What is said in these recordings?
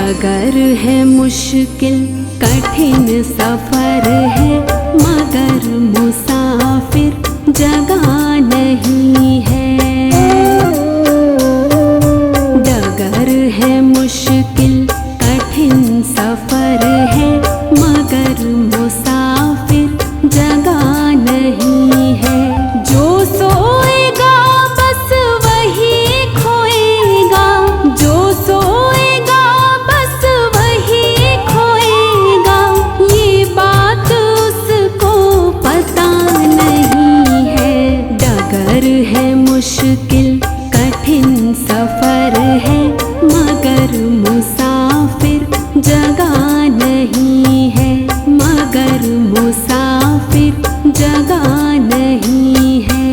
डगर है मुश्किल कठिन सफर है, मगर मुसाफिर जगह नहीं है। डगर है मुश्किल कठिन सफर है, मगर मुसाफिर जगह नहीं है। जो सोएगा बस वही खोएगा, जो सोएगा बस वही खोएगा। ये बात उसको पता नहीं है। डगर है मुश्किल कठिन सफर है, मगर मुसाफिर जगह नहीं है, मगर मुसाफिर जगह नहीं है।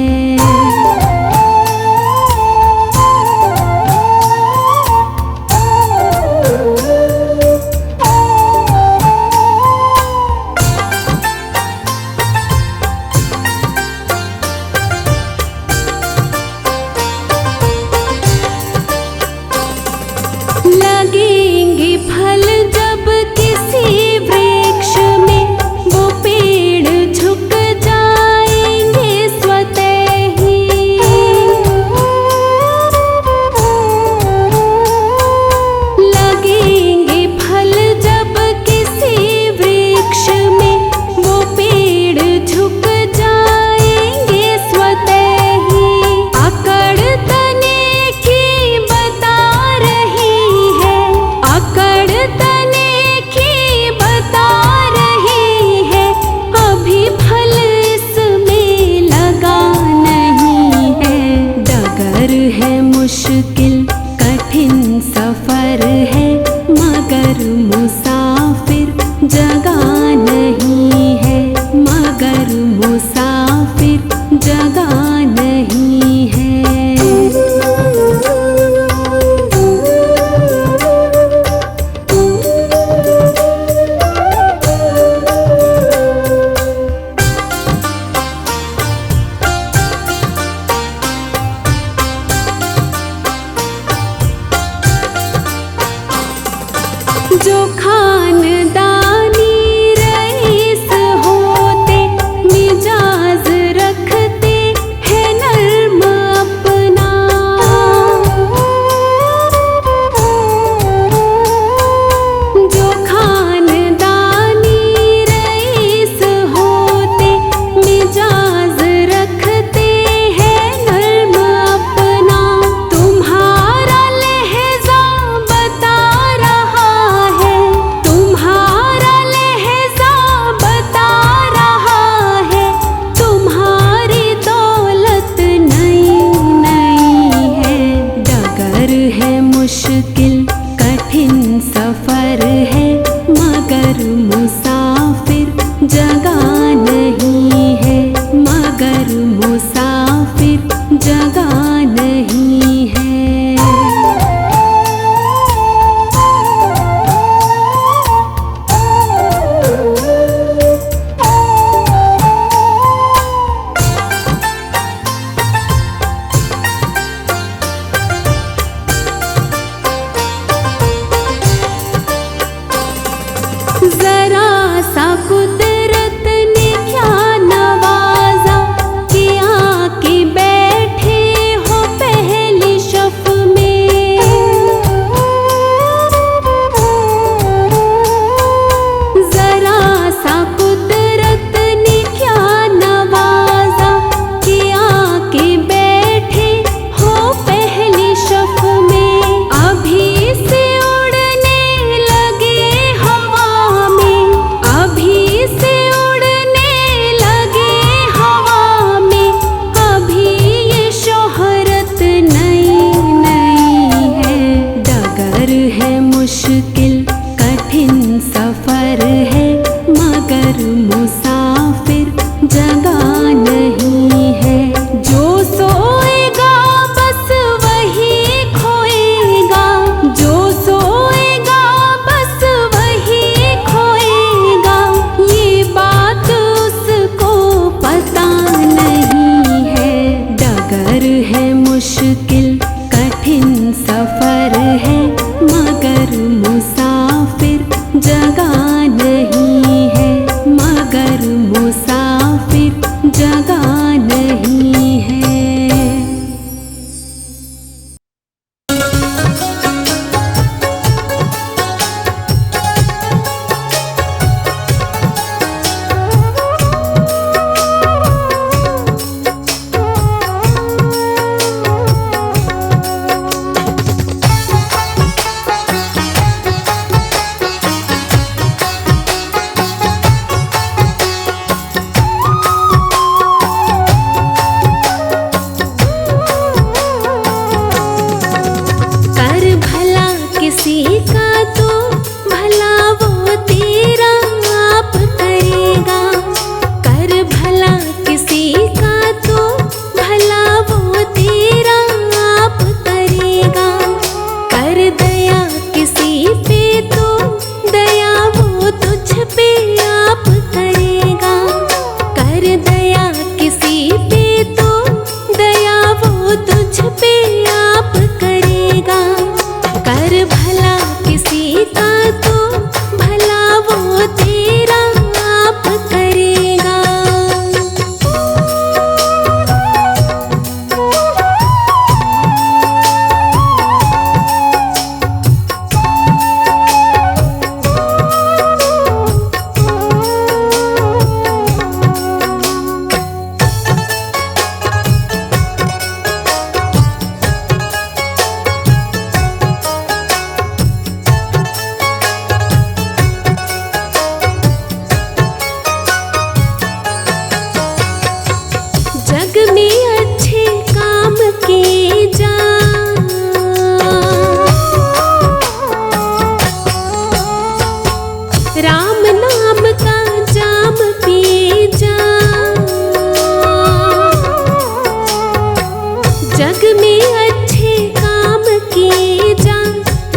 जग में अच्छे काम किए जा,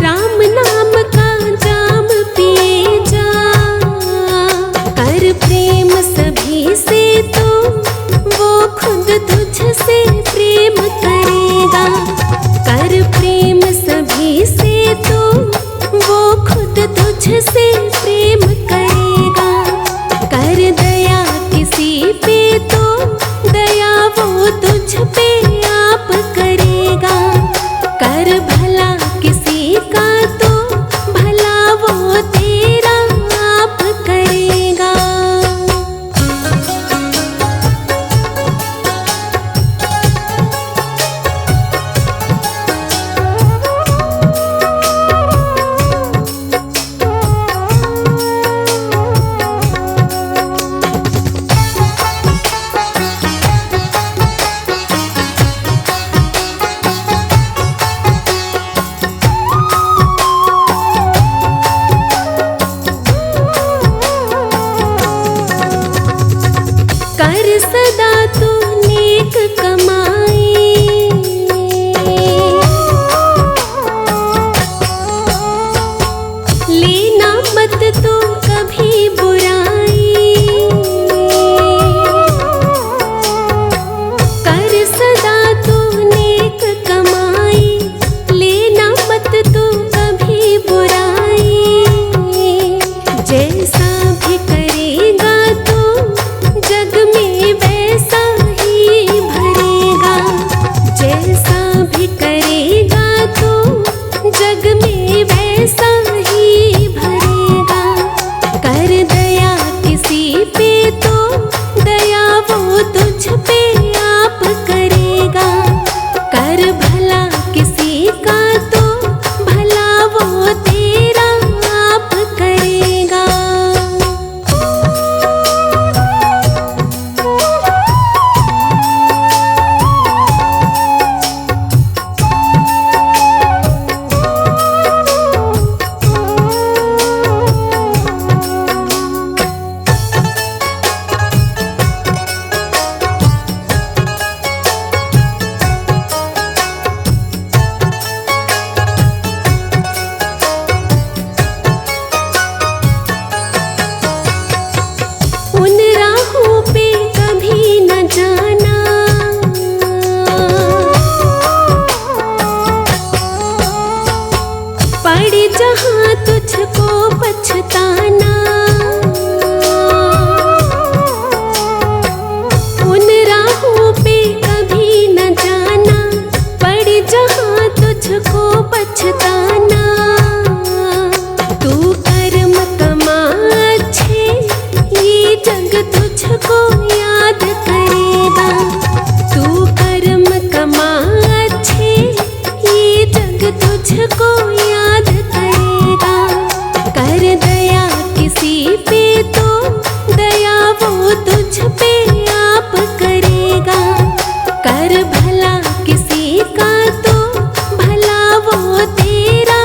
राम नाम का जाम पिए जा। कर प्रेम सभी से तो वो खुद तुझसे प्रेम करेगा। कर प्रेम सभी से तो वो खुद तुझसे प्रेम करेगा। कर दया किसी पे तो दया वो तुझ पे आप करेगा। कर भला किसी का तो भला वो तेरा आप करेगा। कर सदा तू नेक कमाई, लेना मत तू कभी बुराई। कर सदा तू नेक कमाई, लेना मत तू कभी बुराई। जैसा भी करेगा तू जग में वैसा ही भरेगा। जैसा भी करेगा तू जग में वैसा ही भरेगा। कर दया किसी पे तो दया वो तुझ पे आप करेगा। कर भला किसी का तो भला वो तेरा आप करेगा। उन राहों पे कभी न जाना, पड़े जहाँ तुझको पछताना। उन राहों पे कभी न जाना, पड़े जहाँ तुझको पछताना। तू कर्म कमा अच्छे, ये जग तुझको याद करेगा। तू कर्म कमा अच्छे, ये जग तुझको याद करेगा। कर दया किसी पे तो दया वो तुझ पे आप करेगा। कर भला किसी का तो भला वो तेरा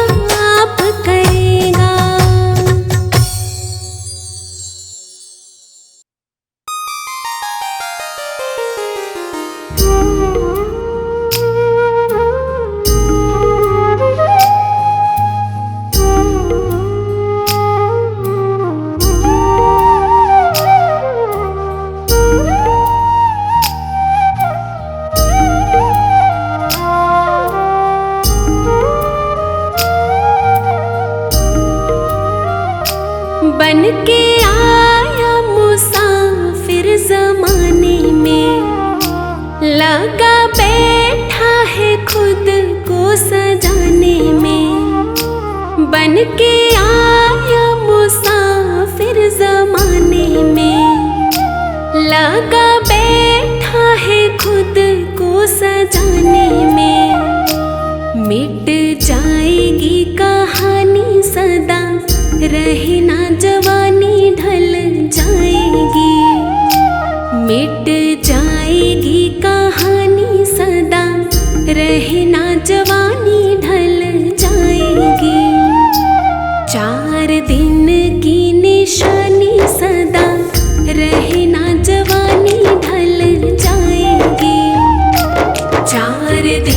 आप करेगा। बन के आया मुसाफिर ज़माने में, लगा बैठा है खुद को सजाने में। बन के आया मुसाफिर ज़माने में, लगा बैठा है खुद को सजाने में। मिट जाएगी कहानी सदा, रहे ना जवानी ढल जाएगी। मिट जाएगी कहानी सदा, रहे ना जवानी ढल जाएगी। 4 दिन की निशानी सदा, रहे ना जवानी ढल जाएगी। 4 दिन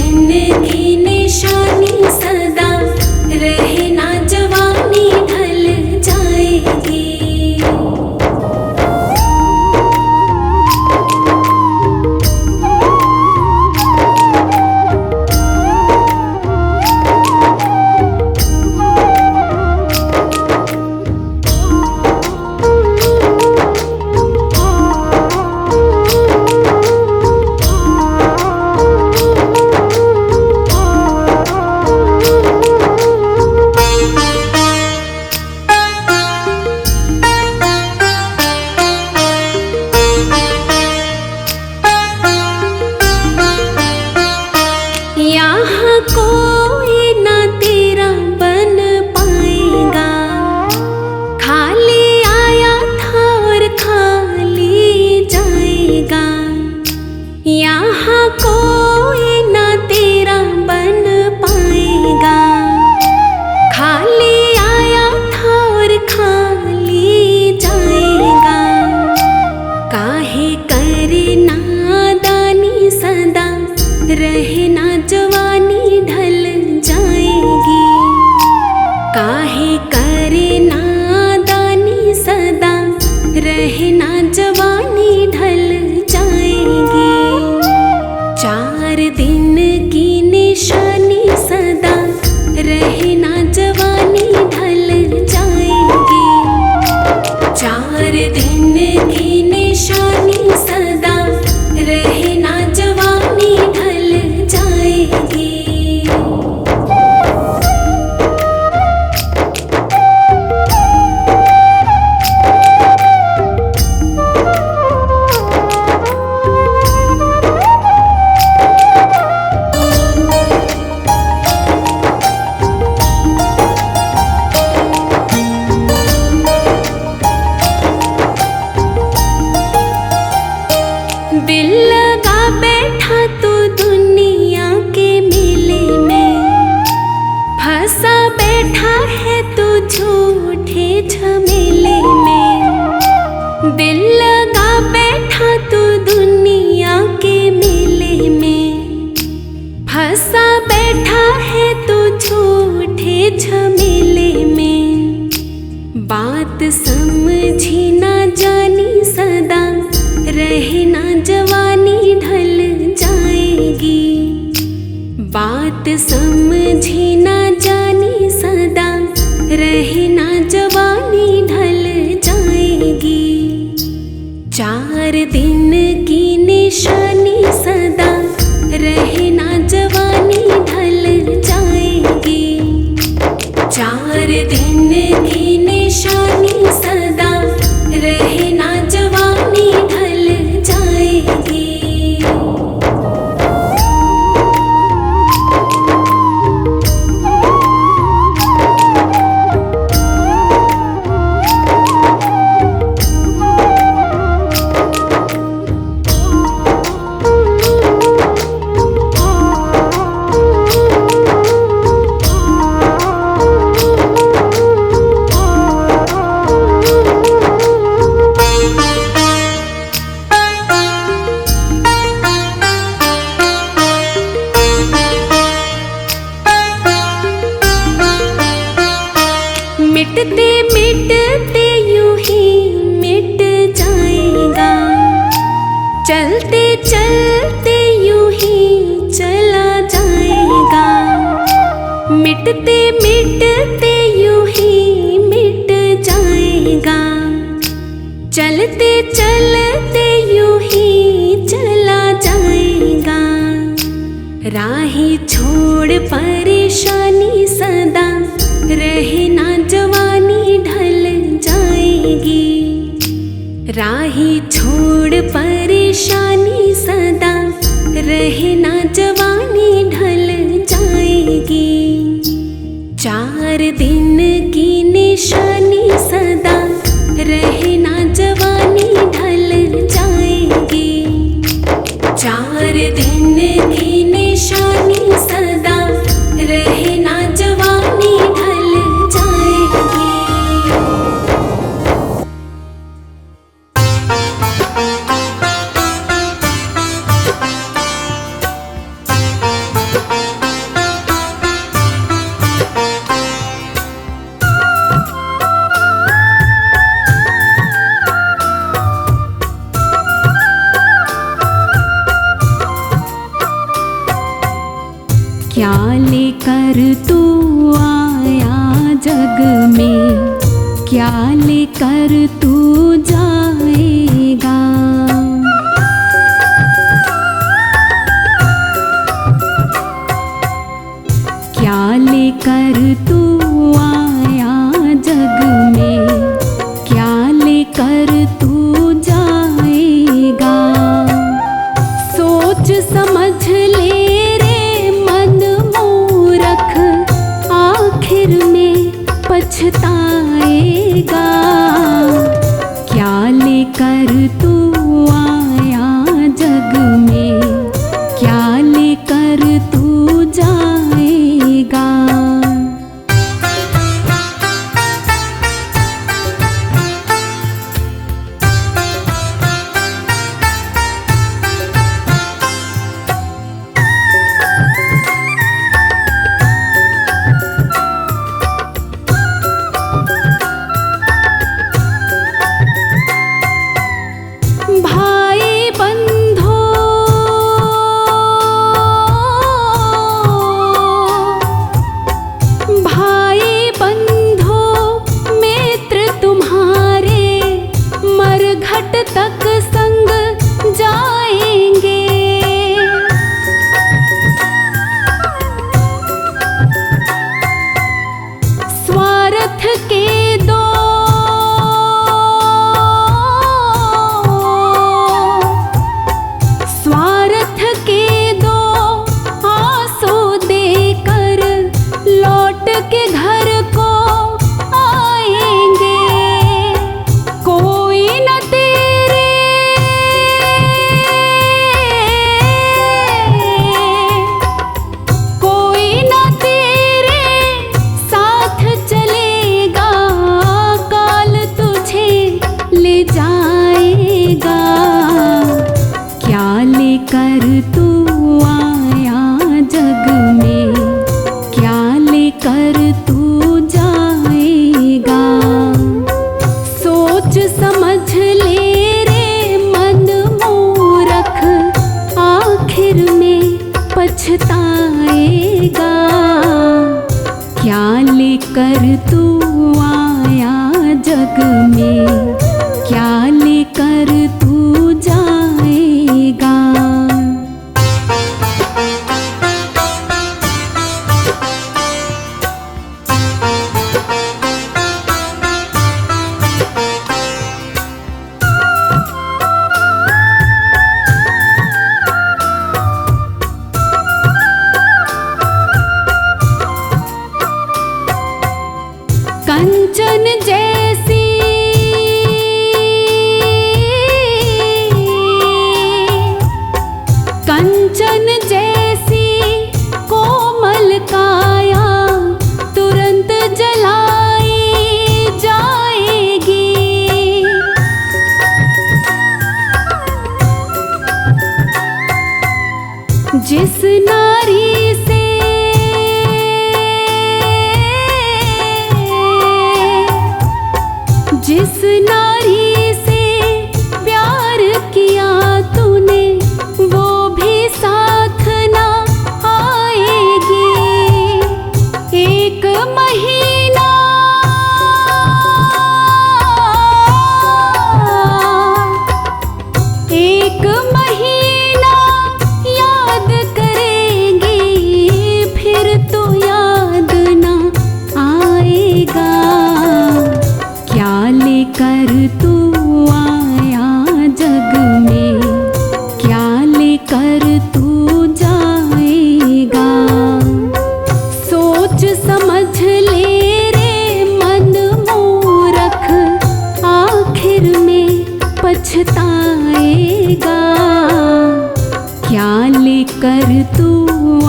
कोई ना तेरा बन पाएगा। खाली आया था और खाली जाएगा। काहे करे नादानी सदा, रहना जवानी ढल जाएगी। काहे करे नादानी सदा, रहना जवानी ढल जाएगी। 4 दिन की निशानी सदा, रहना जवानी ढल जाएगी। 4 दिन की निशानी सदा, रहना जवानी ढल जाएगी। दिल लगा बैठा तू दुनिया के मेले में, फंसा बैठा है तू झूठे झमेले में। दिल लगा बैठा तू दुनिया के मेले में, फंसा बैठा है तू झूठे झमेले में। बात समझी ना जानी सदा, रहना जवानी ढल जाएगी। बात समझी ना जानी सदा, रहना जवानी ढल जाएगी। 4 दिन की निशानी सदा, रहना जवानी ढल जाएगी। 4 दिन की निशानी सदा, रहना जवानी ढल जाएगी। मिटते मिटते यूं ही मिट जाएगा। चलते चलते यूं ही चला जाएगा। मिटते मिटते यूं ही मिट जाएगा। चलते चलते यूं ही चला जाएगा। राही छोड़ परेशानी सदा, रहना जवानी ढल जाएगी। राही छोड़ परेशानी सदा, रहना जवानी ढल जाएगी। 4 दिन की निशानी सदा, रहना जवानी ढल जाएगी। 4 दिन की निशानी सदा, रहना जवानी ढल जाएगी। क्या लेकर तू आया जग में, क्या लेकर तू जाएगा। क्या लेकर तू आया जग में, क्या लेकर तू जाएगा। सोच समझ ले पछताएगा। क्या लेकर तू आया जग में, पछताएगा। क्या लेकर तू आया जग में, क्या लेकर तू जाएगा। कंचन जैसी कंचन जैसी कोमल काया तुरंत जलाई जाएगी। जिस नारी से जिस नारी से प्यार किया तूने, वो भी साथ ना आएगी। एक महीना याद करेंगी, फिर तो याद ना आएगा। क्या लेकर तू आया जग में, क्या लेकर तू जाएगा। सोच समझ ले रे मन मूरख, आखिर में पछताएगा। क्या लेकर तू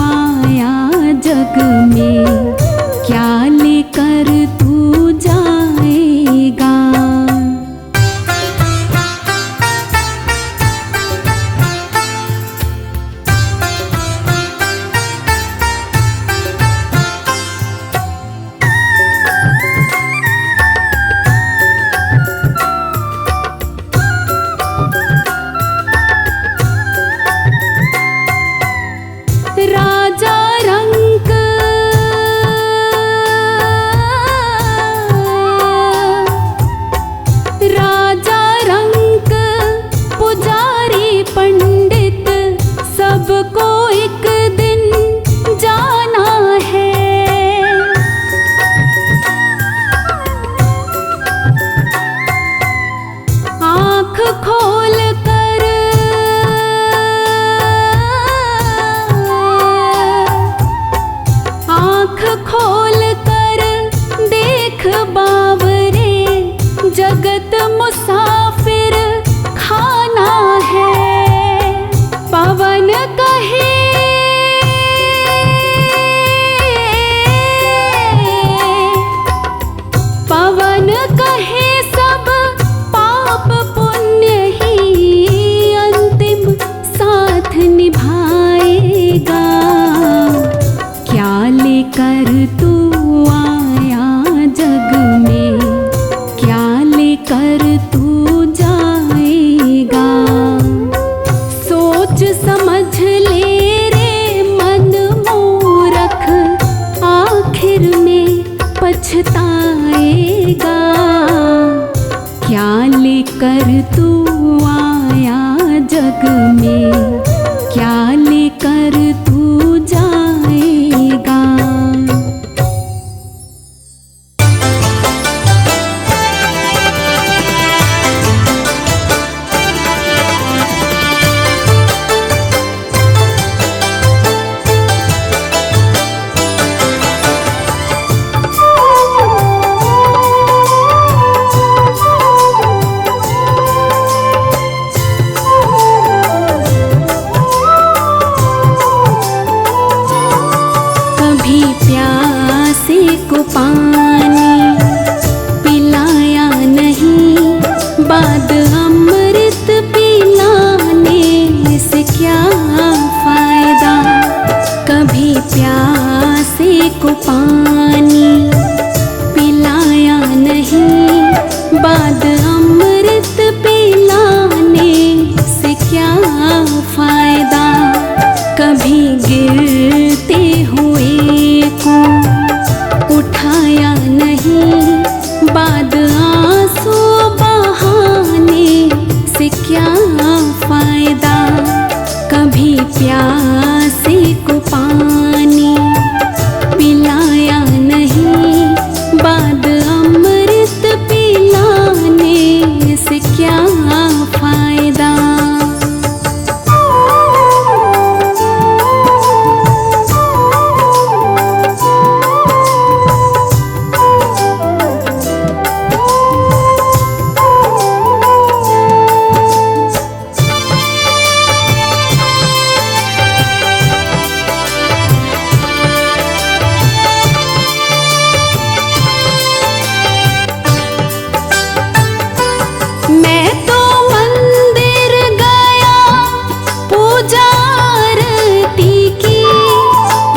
आया जग में, क्या लेकर तू जाएगा। राजा रंक कभी गिरते हुए को उठाया नहीं, बाद आंसू बहाने से क्या फायदा। कभी प्यासे को पानी पिलाया नहीं, बाद अमृत पिलाने से क्या फायदा। मैं तो मंदिर गया पूजा आरती की,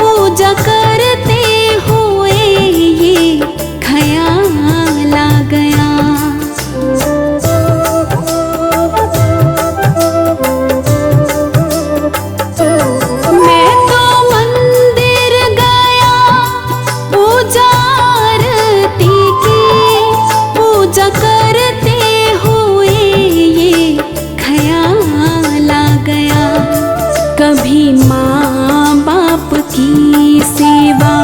पूजा करते हुए ये ख्याल आ गया। मैं तो मंदिर गया पूजा आरती की, पूजा करते हुए ये ख्याल आ गया। कभी माँ बाप की सेवा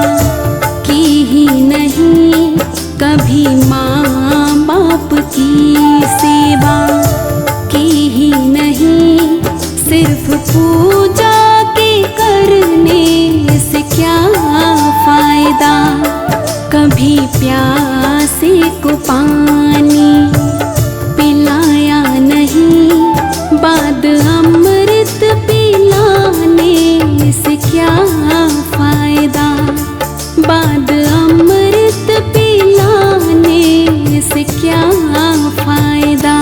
की ही नहीं, कभी माँ बाप की सेवा की ही नहीं, सिर्फ पूजा के करने से क्या फायदा। कभी प्यासे को पानी पिलाया नहीं, बाद अमृत पिलाने से क्या फायदा। बाद अमृत पिलाने से क्या फायदा।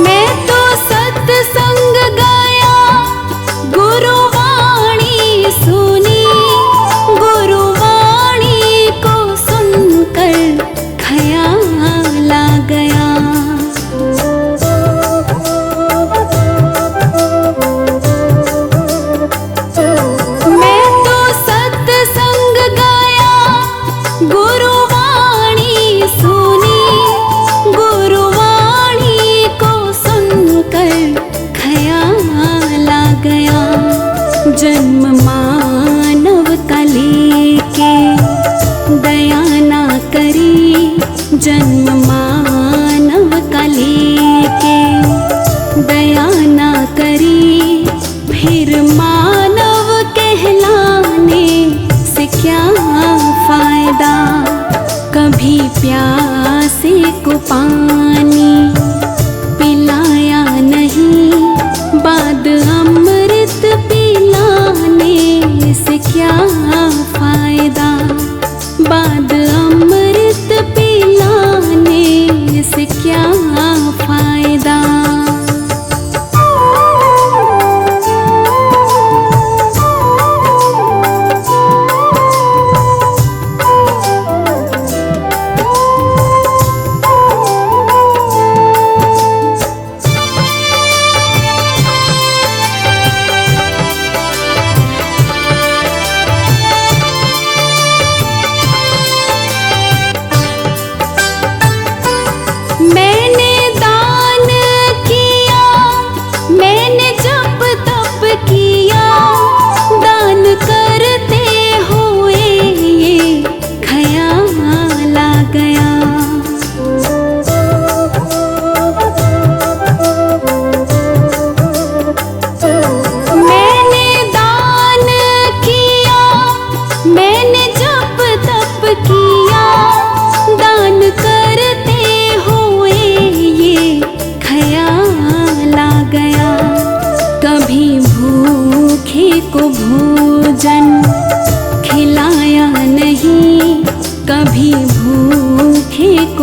मैं तो सत्संग गया गुरुवाणी सुनी, गुरुवाणी को सुनकर ख्याल आ गया। मैं तो सत्संग गया गुरुवाणी सुनी, गुरुवाणी को सुनकर ख्याल आ गया। जन्म मानव का लेके दया ना करी, जन्म मानव का लेके दया ना करी, फिर मानव कहलाने से क्या फायदा। कभी प्यासे को पानी पिलाया नहीं, बाद अमृत पिलाने से क्या फायदा। बाद अमृत पिलाने से क्या फायदा।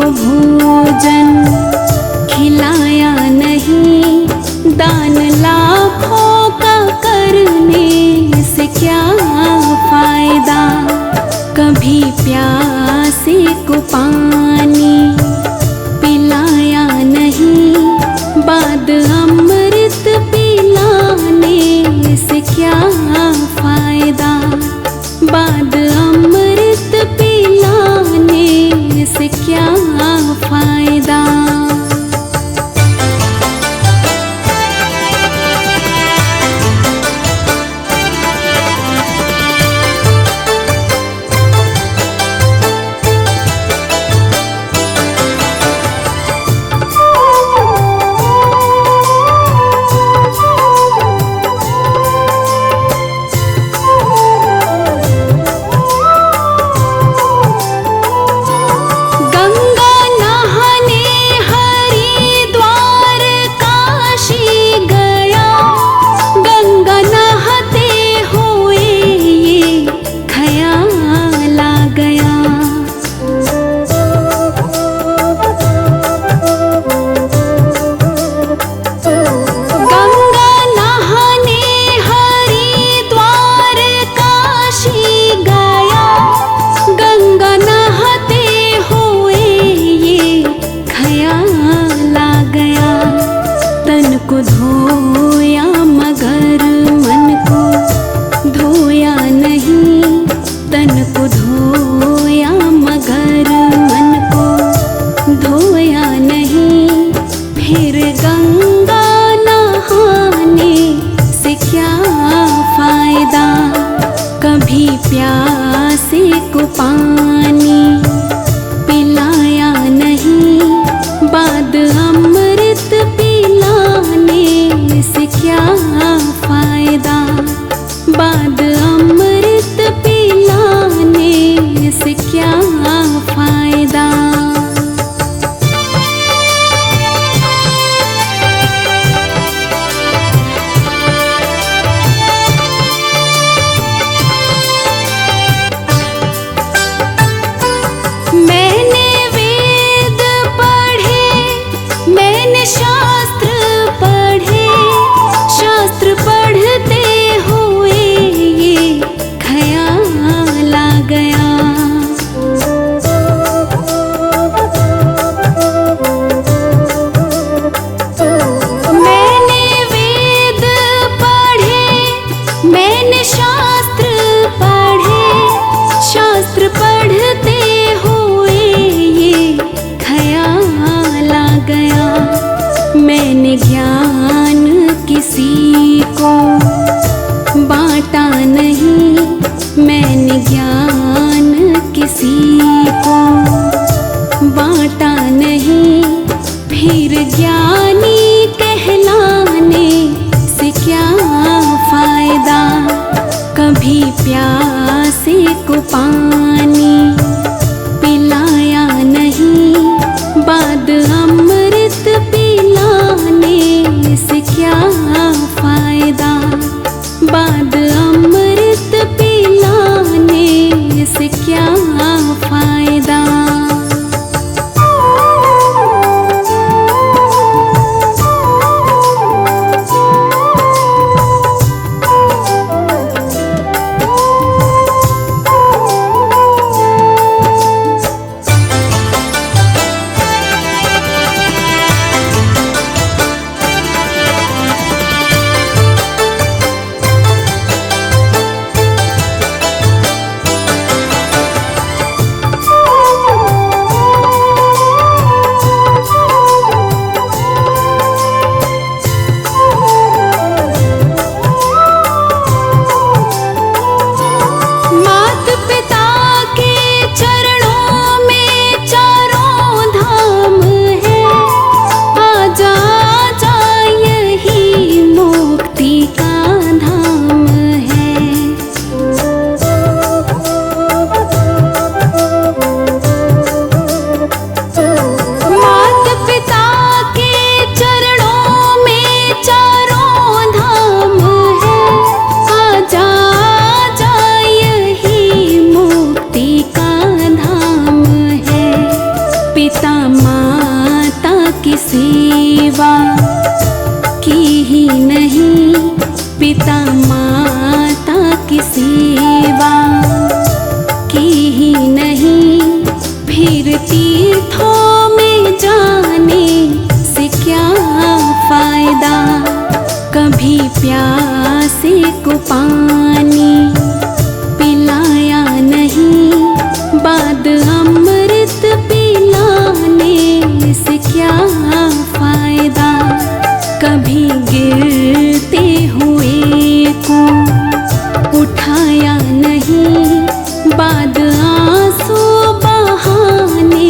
को भोजन खिलाया नहीं, दान लाखों का करने से क्या फायदा। कभी प्यासे को पानी पिलाया नहीं, बाद अमृत पिलाने से क्या फायदा। बाद अमृत पिलाने से क्या फायदा। धोया मगर मन को धोया नहीं, तन को धोया मगर मन को धोया नहीं। फिर गंगा नहाने से क्या फायदा। कभी प्यासे को पानी पिलाया नहीं, बाद अमृत पिलाने से क्या फायदा। बाद अमृत पिलाने से क्या फायदा। तीर्थों में जाने से क्या फायदा। कभी प्यासे को पानी पिलाया नहीं, बाद अमृत पिलाने से क्या फायदा। कभी गिरते हुए को उठाया नहीं, बाद आंसू बहाने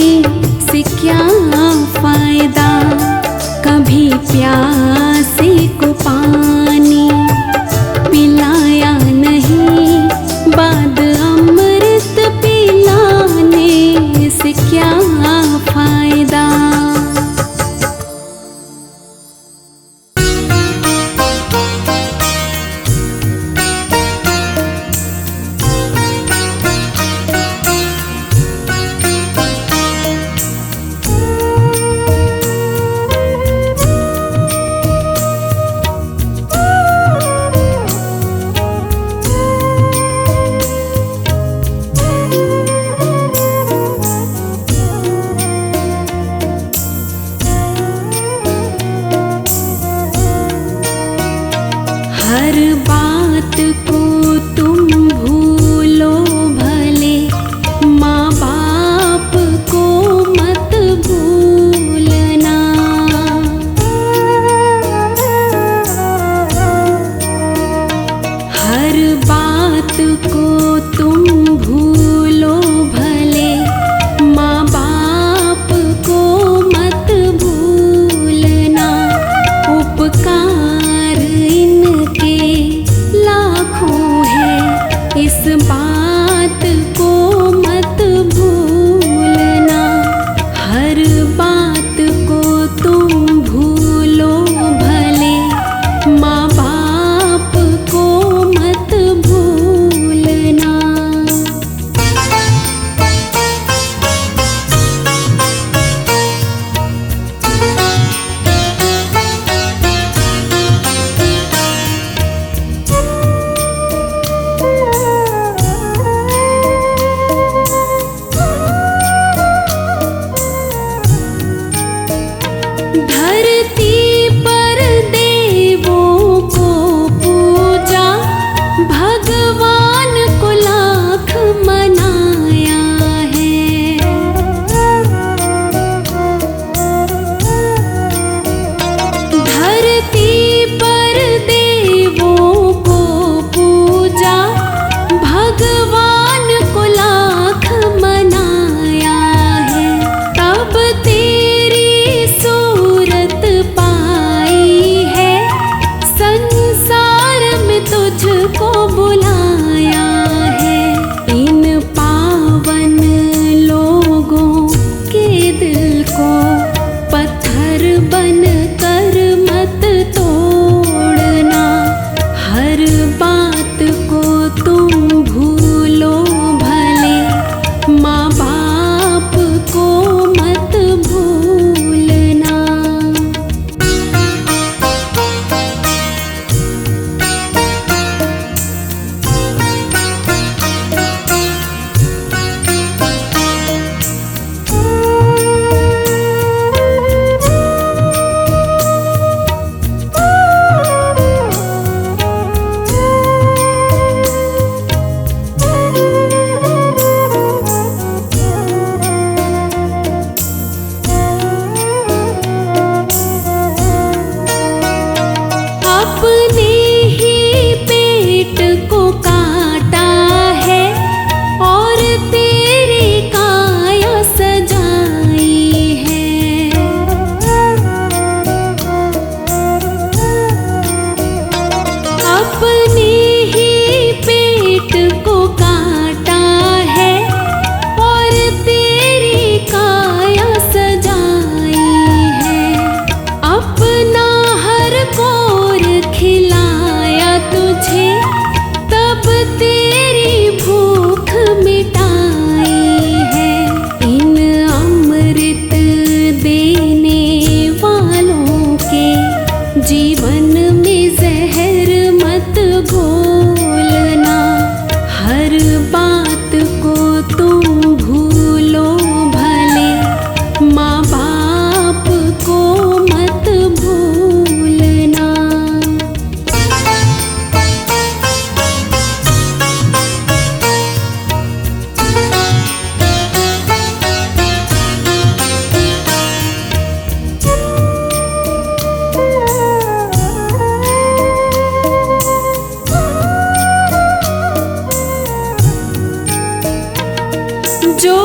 जो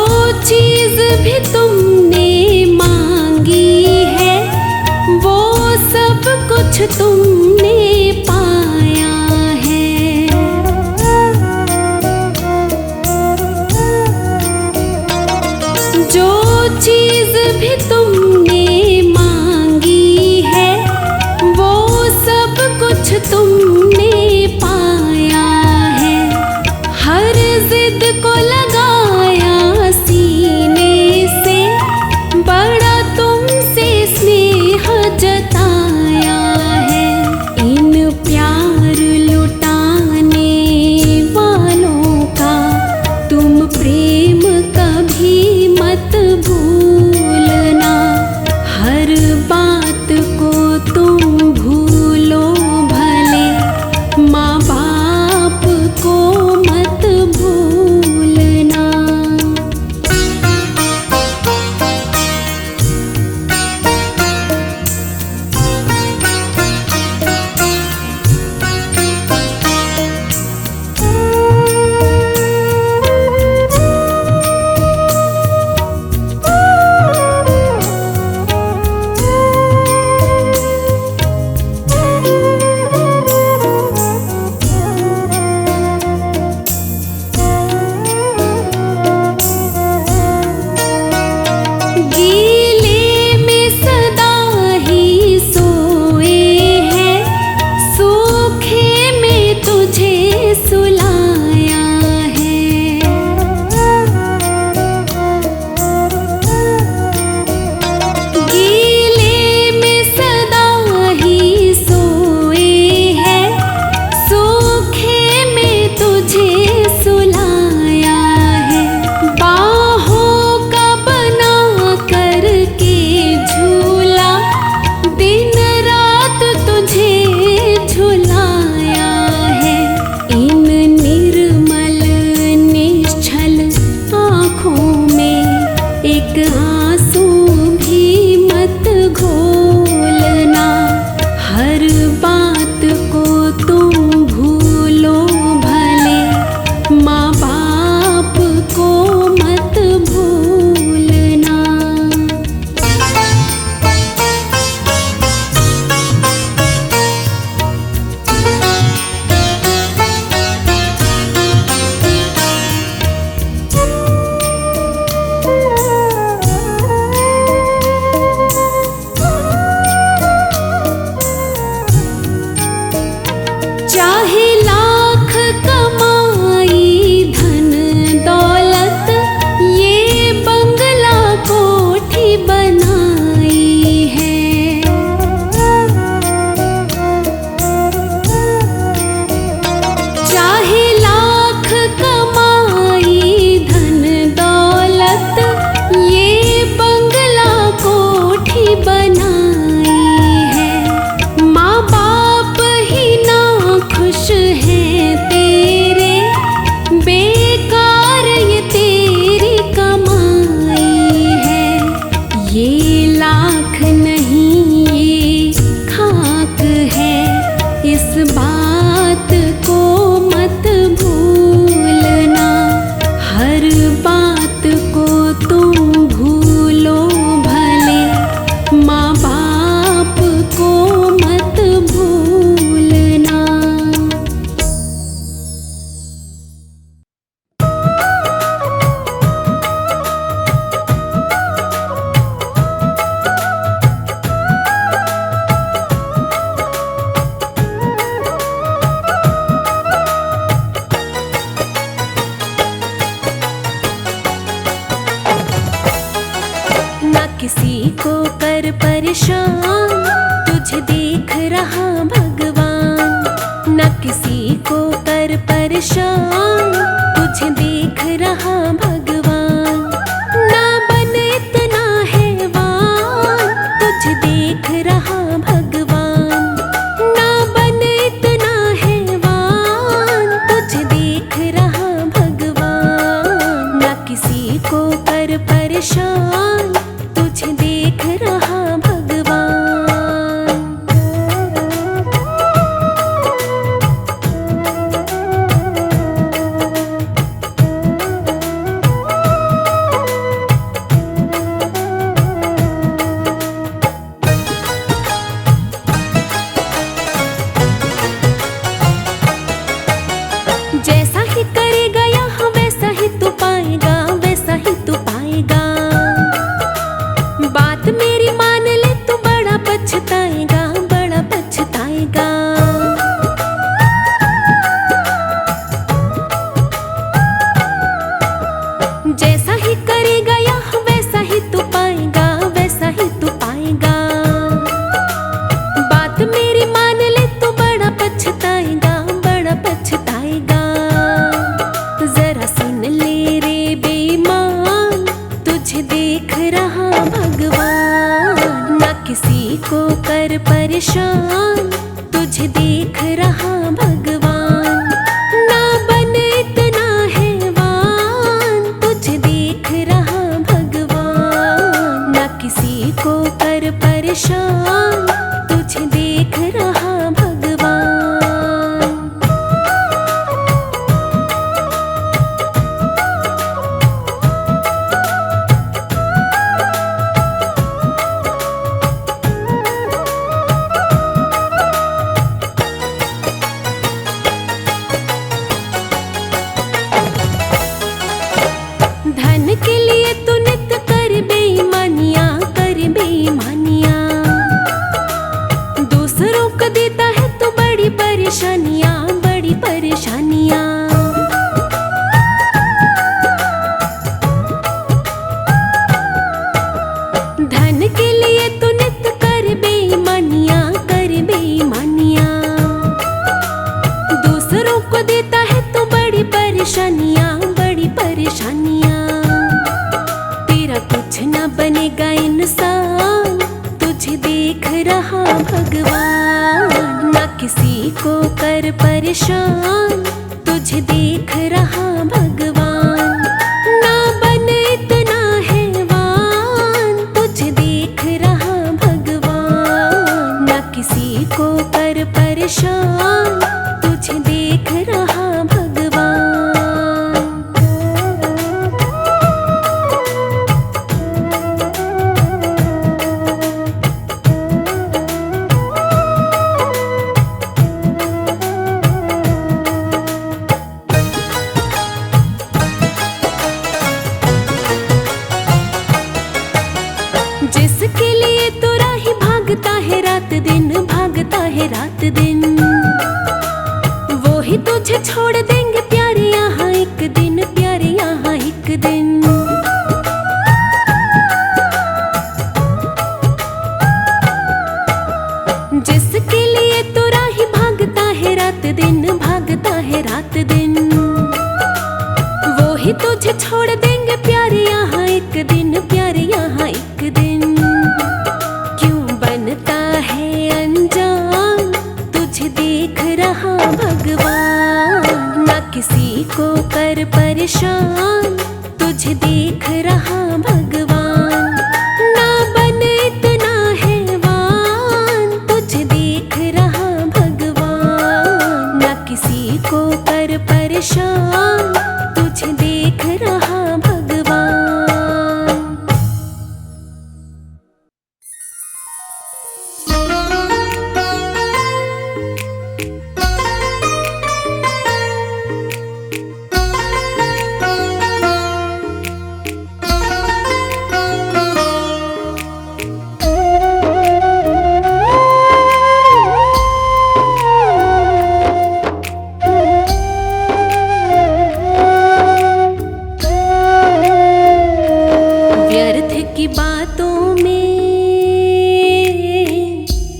चीज भी तुमने मांगी है वो सब कुछ तुमने पाया है। जो चीज भी तुमने मांगी है वो सब कुछ तुमने पाया है। हर जिद को लगाया सीने से, बड़ा तुमसे स्नेह जताया है। इन प्यार लुटाने वालों का तुम प्रेम कभी मत भूलना। हर बात को तुम भूलो भले, माँ बाप को मत भूलना। गीले में सदा ही सोए हैं, सूखे में तुझे सुलाया है। गीले में सदा ही सोए हैं, सूखे में तुझे सुलाया है। बाहों का बना करके झूला दिन रात तुझे झुलाया है। इन निर्मल निश्चल आँखों में एक आंसू भी मत घोलना। हर बात को तुम भूलो भले, माँ बाप को मत भूलना। चाहे लाख कमाई धन दौलत, ये बंगला कोठी बनाई है। चाहे लाख कमाई धन दौलत, ये बंगला कोठी बनाई है। माँ बाप ही ना खुश हैं तेरे, बेकार ये तेरी कमाई है। ये लाख नहीं ये खाक है, इस बात को मत भूलना। हर बात को तुम भूलो भले, माँ बाप को मत भूलना। ना किसी को कर परेशान, तुझे देख रहा भगवान। ना किसी को कर परेशान, तुझे देख रहा भगवान। ना बन इतना हैवान, तुझे देख रहा भगवान। ना बन इतना हैवान, तुझे देख रहा भगवान। ना किसी को कर परेशान, तुझे देख रहा भगवान। जैसा ही करेगा यह वैसा ही तू पाएगा, वैसा ही तू पाएगा। बात मेरी मान ले तू बड़ा पछताएगा, बड़ा पछताएगा। जरा सुन ले रे बेईमान, तुझे देख रहा भगवान। ना किसी को कर परेशान, तुझे देख रहा भगवान। ना बन इतना हैवान, तुझे देख रहा भगवान। ना किसी को कर परेशान, तुझे देख रहा भगवान। धन के लिए तू नित कर बेईमानियां, कर बेईमानियां। दूसरों को देता है तू बड़ी परेशानियां, बड़ी परेशानियां। धन के लिए तू नित कर बेईमानियां, कर बेईमानियां। दूसरों को देता है तू बड़ी परेशानियां, बड़ी परेशानियां। तेरा कुछ ना बनेगा इंसान, तुझे देख रहा भगवान। ना किसी को कर परेशान, तुझे देख रहा भगवान। ना बन इतना हैवान, तुझे देख रहा भगवान। ना किसी को कर परेशान, तुझे देख रहा भगवान। जिसके लिए तू राही भागता है रात दिन, भागता है रात दिन। वो ही तुझे छोड़ देंगे प्यारे यहाँ एक दिन, प्यारे यहाँ एक दिन। जिसके लिए तू राही भागता है रात दिन, भागता है रात दिन। वो ही तुझे छोड़ देंगे प्यारे यहाँ एक दिन, प्यारे यहाँ एक दिन। क्यों बनता है अनजान, तुझे देख रहा भगवान। ना किसी को कर परेशान, तुझे देख रहा भगवान। ना बन इतना हैवान, तुझे देख रहा भगवान। ना किसी को कर परेशान, तुझे देख रहा भगवान। व्यर्थ की बातों में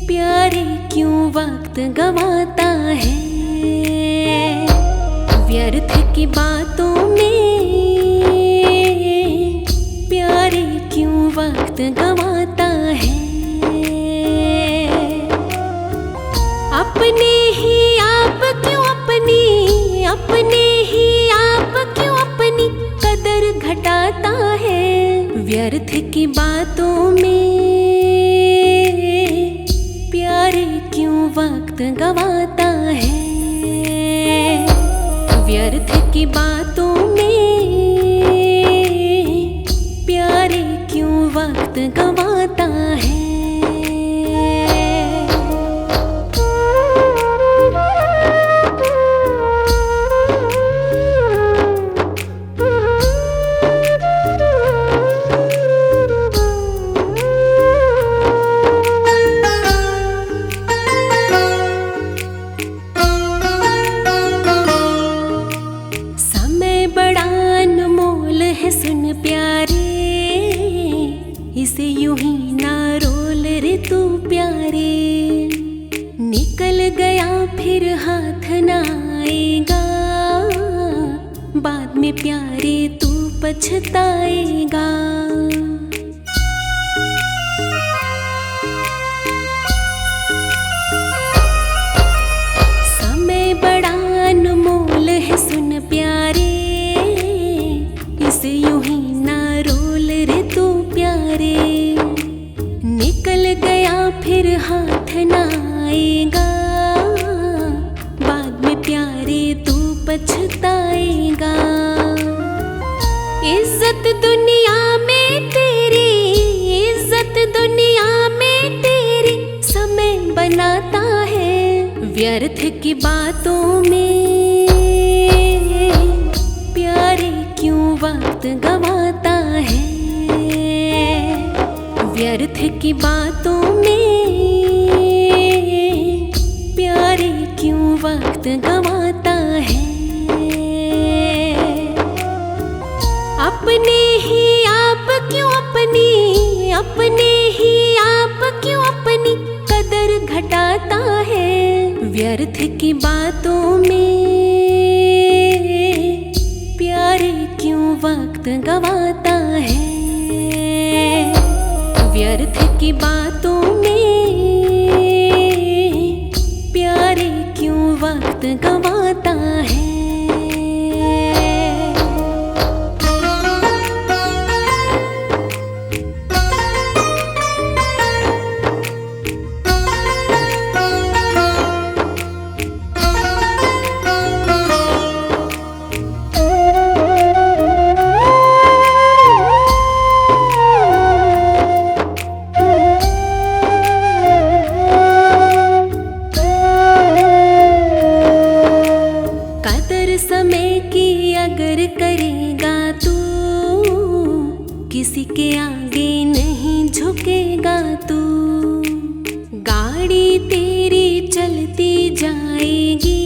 प्यारे क्यों वक्त गवाता है। व्यर्थ की बातों में प्यारे क्यों वक्त गवाता है। अपने ही आप क्यों अपनी, अपने ही आप क्यों अपनी कदर घटाता है। व्यर्थ की बातों में प्यारे क्यों वक्त गवाता है। व्यर्थ की बातों में प्यारे क्यों वक्त गवाता है। समय बड़ा अनमोल है, सुन सुन प्यारे, इसे यूं ही ना रोल रे तू प्यारे। निकल गया फिर हाथ ना आएगा, बाद में प्यारे तू पछताएगा। समय बड़ा अनमोल है सुन प्यारे, इसे यूं ही ना रोल रे तू प्यारे। निकल गया फिर हाथ ना आएगा, बाद में प्यारे तू पछताएगा। इज्जत दुनिया में तेरी, इज्जत दुनिया में तेरी समय बनाता है। व्यर्थ की बातों में प्यारे क्यों वक्त गवाता है। व्यर्थ की बातों में प्यारे क्यों वक्त गवाता है। अपने ही आप क्यों अपनी, अपने ही आप क्यों अपनी कदर घटाता है। व्यर्थ की बातों में प्यारे क्यों वक्त गवाता है। व्यर्थ की बातों में प्यारे क्यों वक्त गवाता है। समय की अगर करेगा तू, किसी के आगे नहीं झुकेगा तू। गाड़ी तेरी चलती जाएगी,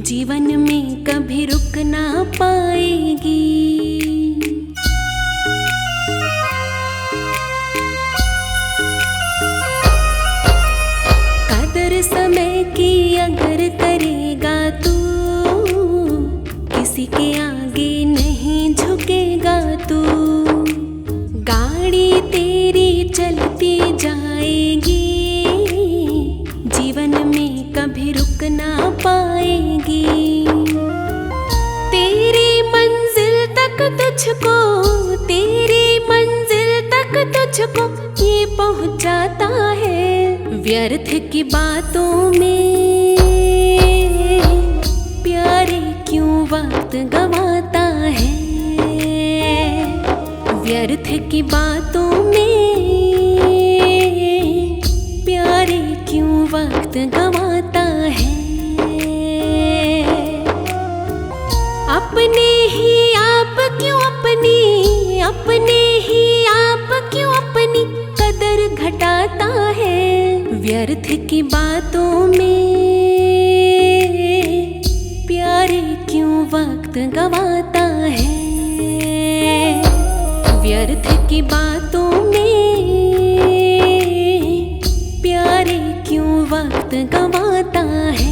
जीवन में कभी रुक ना पाएगी। कदर समय की अगर करेगा तू, किसी के आगे नहीं झुकेगा तू। गाड़ी तेरी चलती जाएगी, जीवन में कभी रुक ना पाएगी। तेरी मंजिल तक तुझको, तेरी मंजिल तक तुझको ये पहुंचाता है। व्यर्थ की बातों में प्यारे क्यों वक्त गवाता है। व्यर्थ की बातों में प्यारे क्यों वक्त गवाता है। अपने ही आप क्यों अपनी, अपने ही आप क्यों अपनी कदर घटाता है। व्यर्थ की बातों में प्यारे क्यों वक्त गवाता है। व्यर्थ की बातों में प्यारे क्यों वक्त गवाता है।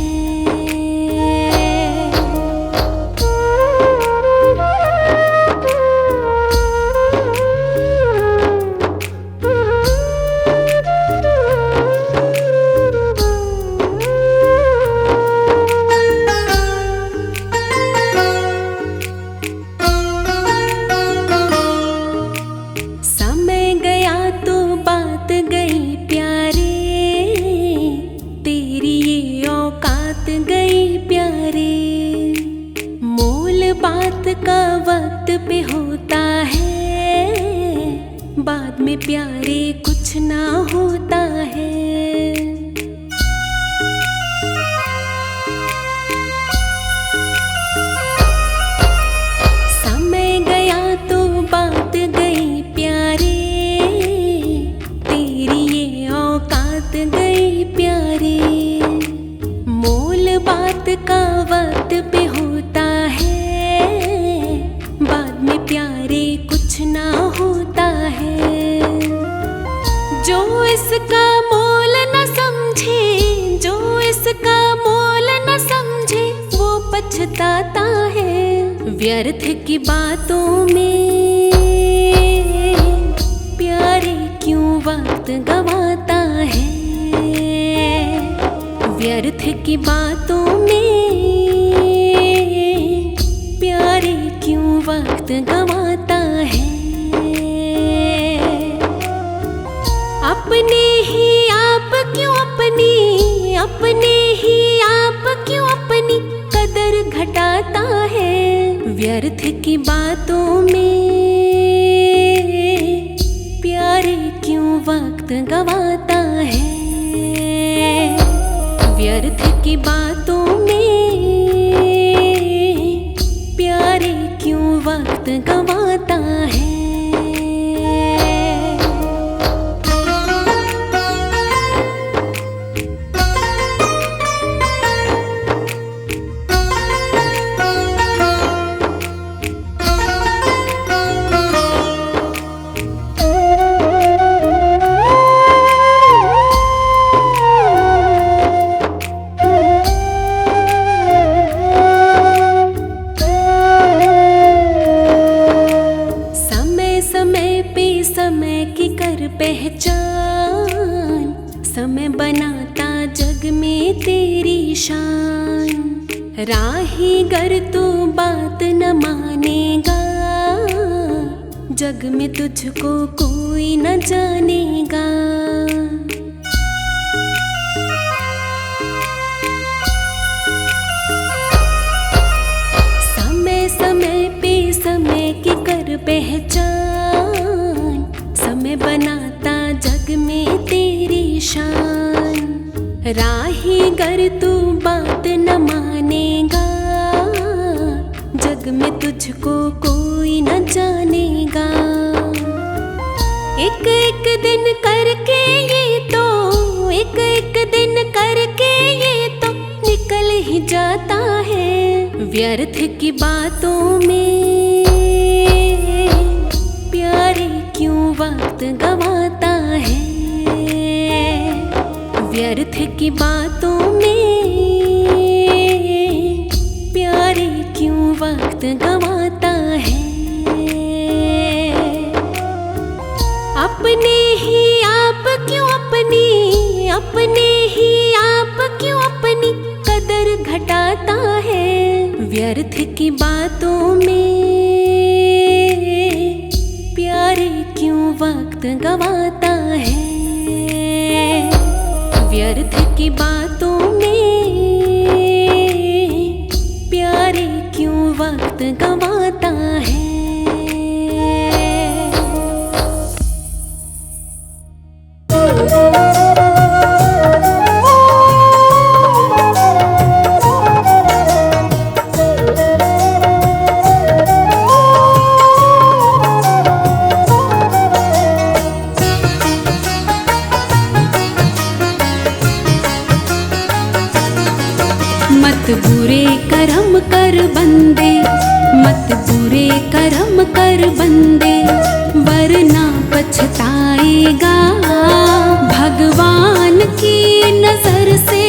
बात का वक्त पे होता है, बाद में प्यारे कुछ ना होता है। समय गया तो बात गई प्यारे, तेरी ये औकात गई प्यारे। मोल बात का वक्त पे होता है, बाद में प्यारे कुछ ना होता है। जो इसका मोल न समझे, जो इसका मोल न समझे, वो पछताता है। व्यर्थ की बातों में प्यारे क्यों वक्त गवाता है। व्यर्थ की बातों में प्यारे क्यों वक्त गवाता है। अपने ही आप क्यों अपनी, अपने ही आप क्यों अपनी कदर घटाता है। व्यर्थ की बातों में प्यारे क्यों वक्त गवाता है। व्यर्थ की बातों में प्यारे क्यों वक्त गवाता है। समय की कर पहचान, समय बनाता जग में तेरी शान। राही गर तू बात न मानेगा, जग में तुझको कोई न जानेगा। समय समय पे समय की कर पहचान, समय बनाता जग में तेरी शान। राही गर तू बात न मानेगा, जग में तुझको कोई न जानेगा। एक एक दिन करके ये तो, एक एक दिन करके ये तो निकल ही जाता है। व्यर्थ की बातों में प्यारे क्यों वक्त गवाता है। व्यर्थ की बातों में प्यारे क्यों वक्त गवाता है। अपने ही आप क्यों अपनी, अपने ही आप क्यों अपनी कदर घटाता है। व्यर्थ की बातों में प्यारे क्यों वक्त गवाता है। व्यर्थ की बातों में प्यारे क्यों वक्त गवाता है। मत बुरे कर्म कर बंदे, मत बुरे कर्म कर बंदे, वरना पछताएगा। भगवान की नजर से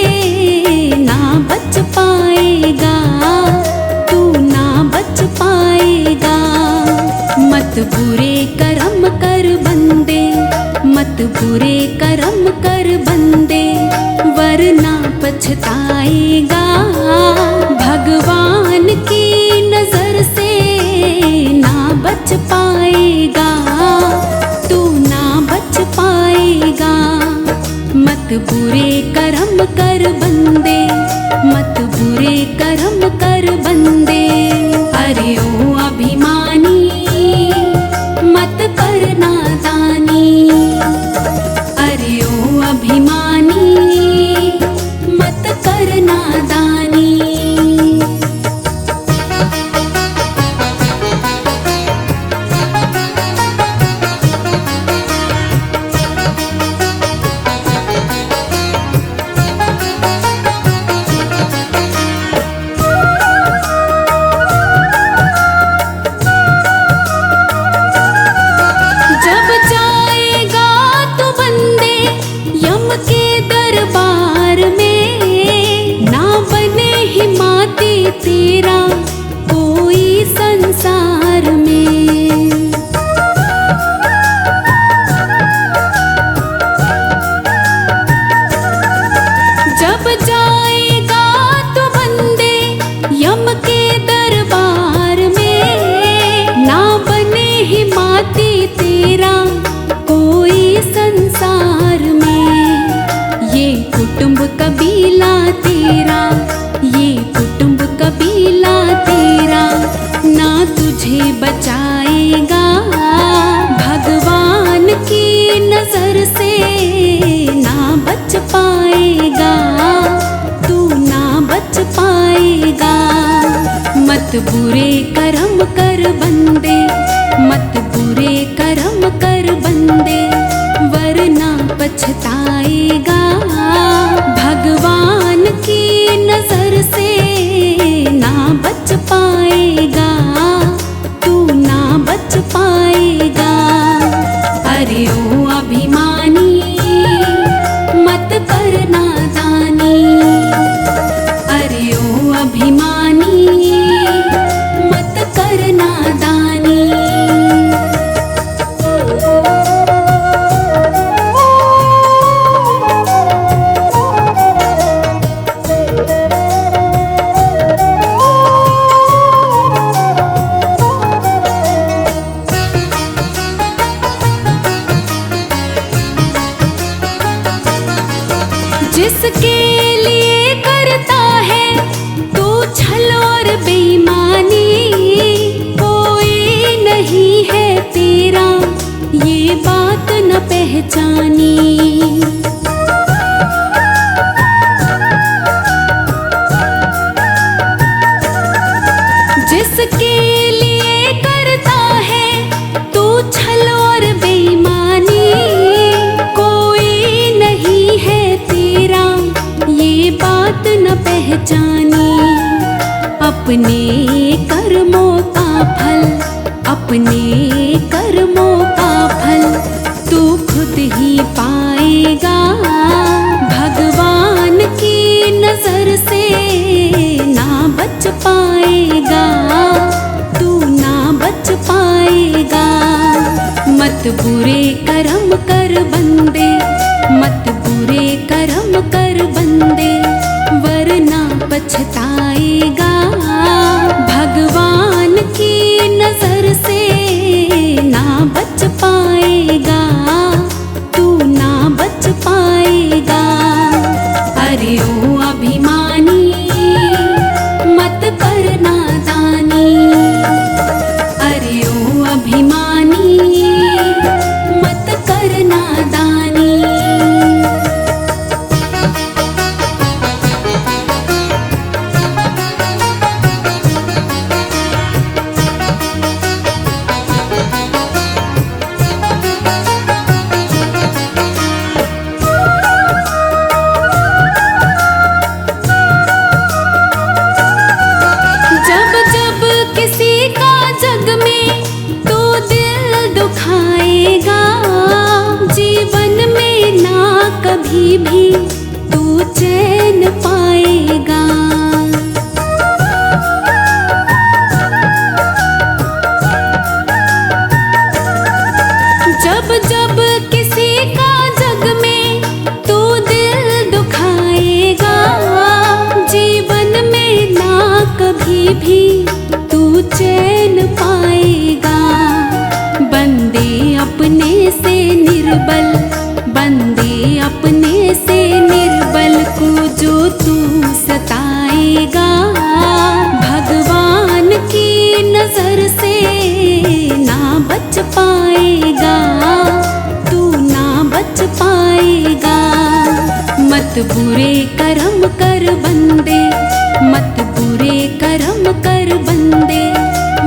ना बच पाएगा, तू ना बच पाएगा। मत बुरे कर्म कर बंदे, मत बुरे कर्म कर बंदे, वरना पछताएगा। भगवान की नजर से ना बच पाएगा, तू ना बच पाएगा। मत बुरे कर्म कर बंदे, मत बुरे कर्म कर बंदे। अरे ओ अभिमानी मत कर नादानी, अरे ओ अभिमानी मत कर नादानी। पछताएगा। भगवान की नजर से ना बच पाएगा, तू ना बच पाएगा। मत बुरे कर्म कर बंदे, मत बुरे कर्म कर बंदे, वरना पछताएगा। भगवान की नजर से ना बच पाएगा, तू ना बच पाएगा। अरे ओ अभिमानी मत कर नादानी, अरे ओ अभिमानी मत कर नादानी। जिसके लिए करता है तू छल और बेईमानी, कोई नहीं है तेरा ये बात न पहचानी। जिसके लिए करता है तू छल और बेईमानी, कोई नहीं है तेरा ये बात न पहचानी। अपने कर्मों का फल, अपने कर्मों का फल तू खुद ही पाएगा। भगवान की नजर से ना बच पाएगा, तू ना बच पाएगा। मत बुरे कर्म कर बंदे, मत बुरे कर्म कर बंदे, वरना पछताएगा। भगवान की नजर से ना बच पाएगा, तू ना बच पाएगा। अरे ओ अभिमानी मत कर नादानी, अरे ओ अभिमानी मत कर नादानी। जब जब किसी का जग में तू दिल दुखाएगा, जीवन में ना कभी भी तू चैन पाएगा। जब जब किसी का जग में तू दिल दुखाएगा, जीवन में ना कभी भी तू चैन पाएगा। बंदे अपने से निर्बल, बंदे अपने से निर्बल को जो तू सताएगा। भगवान की नजर से ना बच पाएगा, तू ना बच पाएगा। मत बुरे कर्म कर बंदे, मत बुरे कर्म कर बंदे,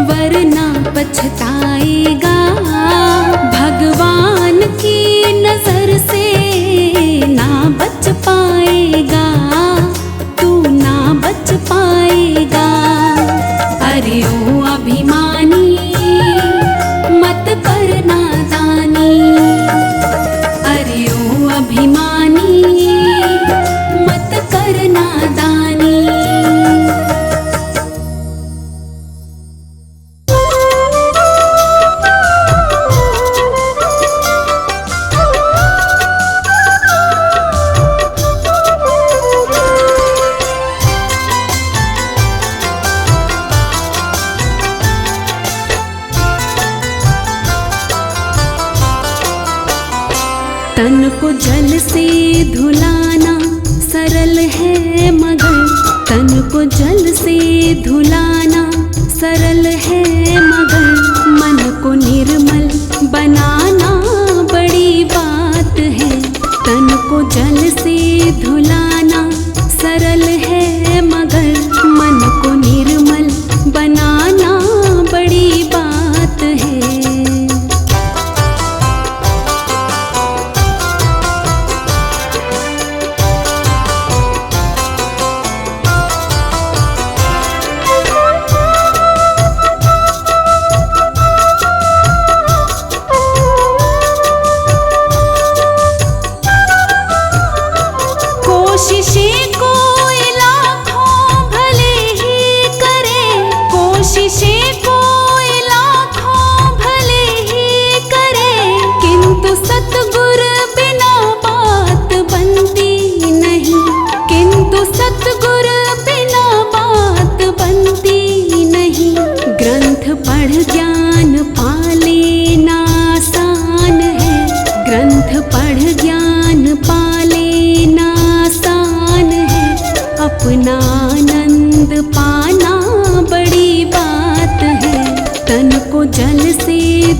वरना पछताएगा। भगवान की नजर से ना बच पाएगा, तू ना बच पाएगा। अरे ओ अभिमानी मत कर नादानी, अरे ओ अभिमानी मत कर नादानी। तन को जल से धुलाना सरल है मगर, तन को जल से धुलाना सरल है मगर, मन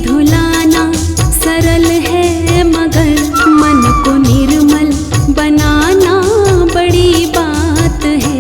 धुलाना सरल है मगर मन को निर्मल बनाना बड़ी बात है।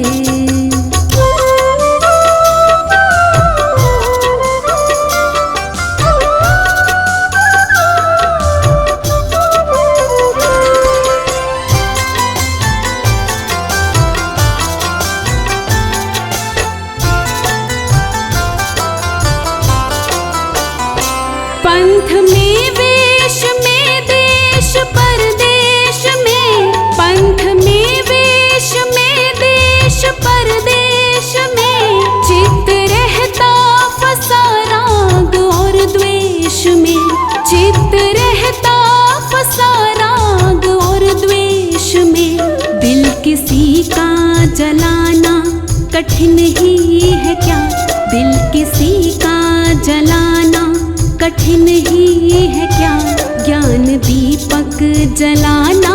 पंथ में वेश में देश परदेश में, पंथ में वेश में देश परदेश में, चित्त रहता फंसा राग और द्वेष में, चित्त रहता फंसा राग और द्वेष में। दिल किसी का जलाना कठिन ही है क्या, दिल किसी का जलाना कठिन ही है क्या, ज्ञान दीपक जलाना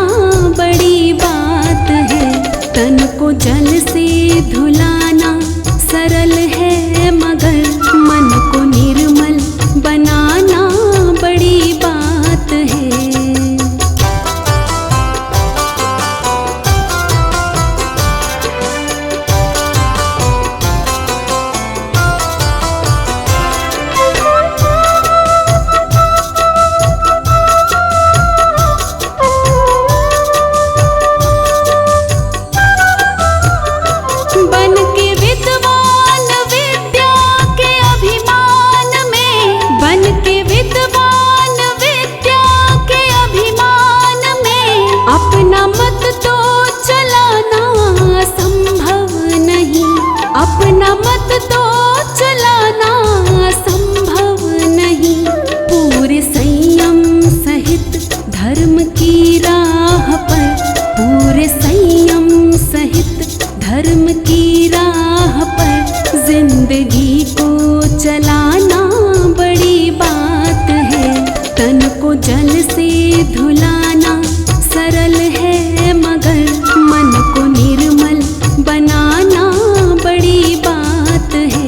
बड़ी बात है। तन को जल से धुलाना सरल है मगर मन को निर्मल बनाना बड़ी बात है। बन के विद्वान विद्या के अभिमान में, बन के विद्वान विद्या के अभिमान में, अपना मत तो चलाना संभव नहीं, अपना मत तो चलाना संभव नहीं। पूरे संयम सहित धर्म की राह पर, पूरे संयम सहित धर्म की राह पर जिंदगी को चलाना बड़ी बात है। तन को जल से धुलाना सरल है मगर मन को निर्मल बनाना बड़ी बात है।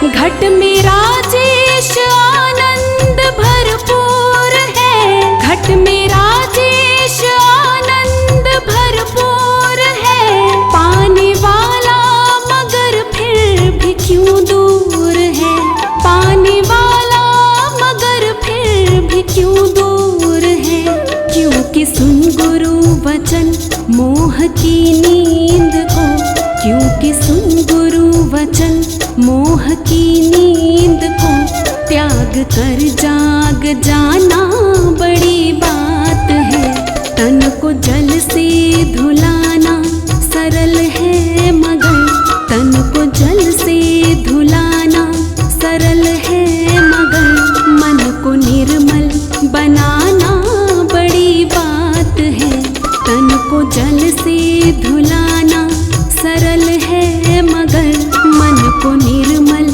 घट में राजेश आनंद भरपूर है, घट में राजेश आनंद भरपूर है, पाने वाला मगर फिर भी क्यों दूर है, पाने वाला मगर फिर भी क्यों दूर है। क्योंकि सुन गुरु वचन मोह की नींद को, क्योंकि सुन गुरु वचन मोह की नींद को त्याग कर जाग जाना बड़ी बात है। तन को जल से धुलाना सरल है मगर, तन को जल से धुलाना सरल है मगर मन को निर्मल बनाना बड़ी बात है। तन को जल से धुलाना सरल है मगर मन को निर्मल